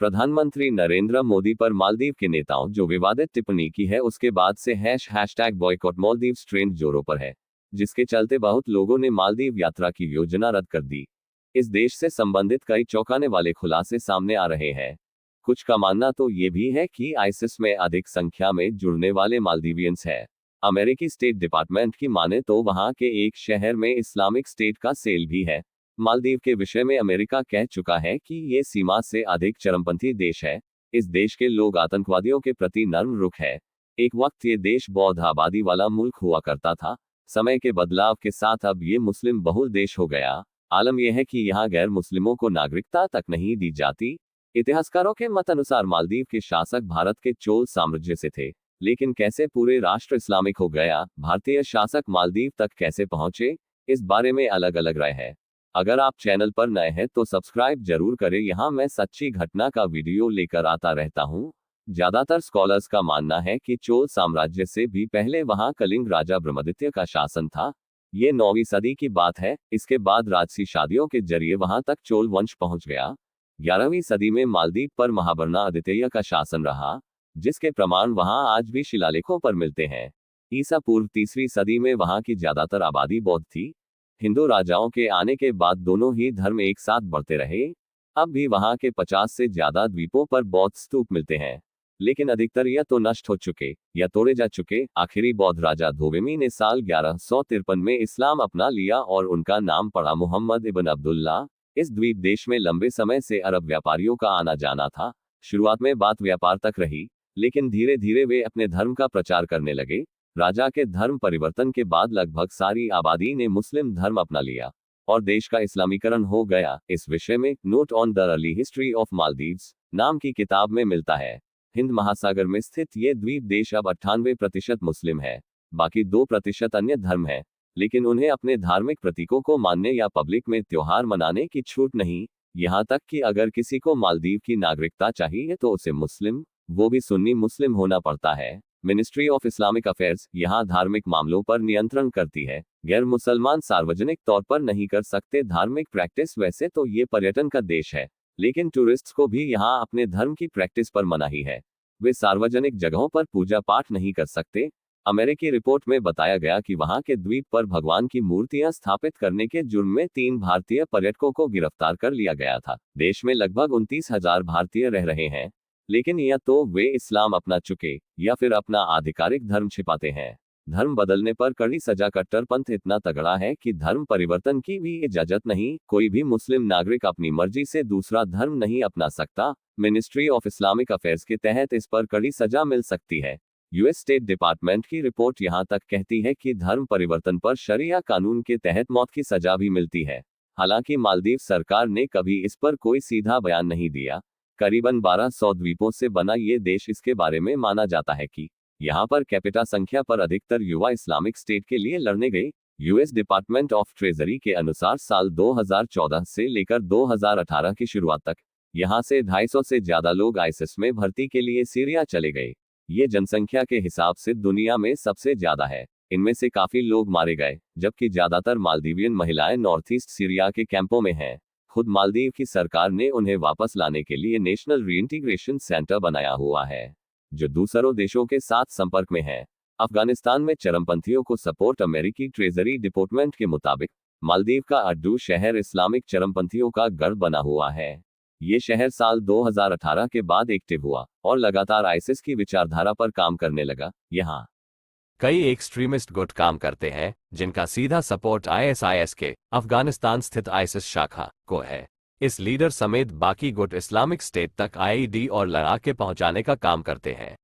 प्रधानमंत्री नरेंद्र मोदी पर मालदीव के नेताओं जो विवादित टिप्पणी की है उसके बाद से हैशटैग बॉयकॉट मालदीव्स ट्रेंड जोरों पर है, जिसके चलते बहुत लोगों ने मालदीव यात्रा की योजना रद्द कर दी। इस देश से संबंधित कई चौंकाने वाले खुलासे सामने आ रहे हैं। कुछ का मानना तो ये भी है कि आईसिस में अधिक संख्या में जुड़ने वाले मालदीवियंस हैं। अमेरिकी स्टेट डिपार्टमेंट की माने तो वहां के एक शहर में इस्लामिक स्टेट का सेल भी है। मालदीव के विषय में अमेरिका कह चुका है कि ये सीमा से अधिक चरमपंथी देश है। इस देश के लोग आतंकवादियों के प्रति नर्म रुख है। एक वक्त ये देश बौद्ध आबादी वाला मुल्क हुआ करता था। समय के बदलाव के साथ अब ये मुस्लिम बहुल देश हो गया। आलम यह है कि यहाँ गैर मुस्लिमों को नागरिकता तक नहीं दी जाती। इतिहासकारों के मत अनुसार मालदीव के शासक भारत के चोल साम्राज्य से थे, लेकिन कैसे पूरे राष्ट्र इस्लामिक हो गया, भारतीय शासक मालदीव तक कैसे पहुंचे, इस बारे में अलग अलग राय है। अगर आप चैनल पर नए हैं तो सब्सक्राइब जरूर करें। यहाँ मैं सच्ची घटना का वीडियो लेकर आता रहता हूँ। ज्यादातर स्कॉलर्स का मानना है कि चोल साम्राज्य से भी पहले वहां कलिंग राजा ब्रह्मदित्य का शासन था। ये 9वीं सदी की बात है। इसके बाद राजसी शादियों के जरिए वहां तक चोल वंश पहुंच गया। 11वीं सदी में मालदीव पर महाबर्ना आदित्य का शासन रहा, जिसके प्रमाण वहां आज भी शिलालेखों पर मिलते हैं। ईसा पूर्व 3वीं सदी में वहां की ज्यादातर आबादी बौद्ध थी। हिंदू राजाओं के आने के बाद दोनों ही धर्म एक साथ बढ़ते रहे। अब भी वहां के 50 से ज्यादा द्वीपों पर बौद्ध स्तूप मिलते हैं, लेकिन अधिकतर या तो नष्ट हो चुके या तोड़े जा चुके। आखिरी बौद्ध राजा धोवेमी ने साल 1153 में इस्लाम अपना लिया और उनका नाम पड़ा मुहम्मद इब्न अब्दुल्ला। इस द्वीप देश में लंबे समय से अरब व्यापारियों का आना जाना था। शुरुआत में बात व्यापार तक रही, लेकिन धीरे धीरे वे अपने धर्म का प्रचार करने लगे। राजा के धर्म परिवर्तन के बाद लगभग सारी आबादी ने मुस्लिम धर्म अपना लिया और देश का इस्लामीकरण हो गया। इस विषय में note on the early history of Maldives नाम की किताब में मिलता है। हिंद महासागर में स्थित ये द्वीप देश अब 98% मुस्लिम है। बाकी 2% अन्य धर्म है, लेकिन उन्हें अपने धार्मिक प्रतीकों को मानने या पब्लिक में त्योहार मनाने की छूट नहीं। यहाँ तक कि अगर किसी को मालदीव की नागरिकता चाहिए तो उसे मुस्लिम, वो भी सुन्नी मुस्लिम होना पड़ता है। मिनिस्ट्री ऑफ इस्लामिक अफेयर्स यहाँ धार्मिक मामलों पर नियंत्रण करती है। गैर मुसलमान सार्वजनिक तौर पर नहीं कर सकते धार्मिक प्रैक्टिस। वैसे तो ये पर्यटन का देश है, लेकिन टूरिस्ट्स को भी यहाँ अपने धर्म की प्रैक्टिस पर मनाही है। वे सार्वजनिक जगहों पर पूजा पाठ नहीं कर सकते। अमेरिकी रिपोर्ट में बताया गया कि वहां के द्वीप पर भगवान की मूर्तियां स्थापित करने के जुर्म में 3 भारतीय पर्यटकों को गिरफ्तार कर लिया गया था। देश में लगभग 29,000 भारतीय रह रहे हैं, लेकिन या तो वे इस्लाम अपना चुके या फिर अपना आधिकारिक धर्म छिपाते हैं। धर्म बदलने पर कड़ी सजा। कट्टरपंथ इतना तगड़ा है कि धर्म परिवर्तन की भी इजाजत नहीं। कोई भी मुस्लिम नागरिक अपनी मर्जी से दूसरा धर्म नहीं अपना सकता। मिनिस्ट्री ऑफ इस्लामिक अफेयर्स के तहत इस पर कड़ी सजा मिल सकती है। यूएस स्टेट डिपार्टमेंट की रिपोर्ट यहां तक कहती है कि धर्म परिवर्तन पर शरिया कानून के तहत मौत की सजा भी मिलती है। हालांकि मालदीव सरकार ने कभी इस पर कोई सीधा बयान नहीं दिया। करीबन 1200 द्वीपों से बना ये देश, इसके बारे में माना जाता है कि यहाँ पर कैपिटा संख्या पर अधिकतर युवा इस्लामिक स्टेट के लिए लड़ने गए। यूएस डिपार्टमेंट ऑफ ट्रेजरी के अनुसार साल 2014 से लेकर 2018 की शुरुआत तक यहाँ से 250 से ज्यादा लोग आईसिस में भर्ती के लिए सीरिया चले गए। ये जनसंख्या के हिसाब से दुनिया में सबसे ज्यादा है। इनमें से काफी लोग मारे गए, जबकि ज्यादातर मालदीवियन महिलाएं नॉर्थ ईस्ट सीरिया के कैंपों में हैं। खुद मालदीव की सरकार ने उन्हें वापस लाने के लिए नेशनल रीइंटीग्रेशन सेंटर बनाया हुआ है, जो दूसरों देशों के साथ संपर्क में है। अफगानिस्तान में चरमपंथियों को सपोर्ट। अमेरिकी ट्रेजरी डिपार्टमेंट के मुताबिक मालदीव का अड्डू शहर इस्लामिक चरमपंथियों का गढ़ बना हुआ है। ये शहर साल 2018 के बाद एक्टिव हुआ और लगातार आईसिस की विचारधारा पर काम करने लगा। यहाँ कई एक्सट्रीमिस्ट गुट काम करते हैं, जिनका सीधा सपोर्ट आईएसआईएस के अफगानिस्तान स्थित आईसिस शाखा को है। इस लीडर समेत बाकी गुट इस्लामिक स्टेट तक आईईडी और लड़ाके पहुंचाने का काम करते हैं।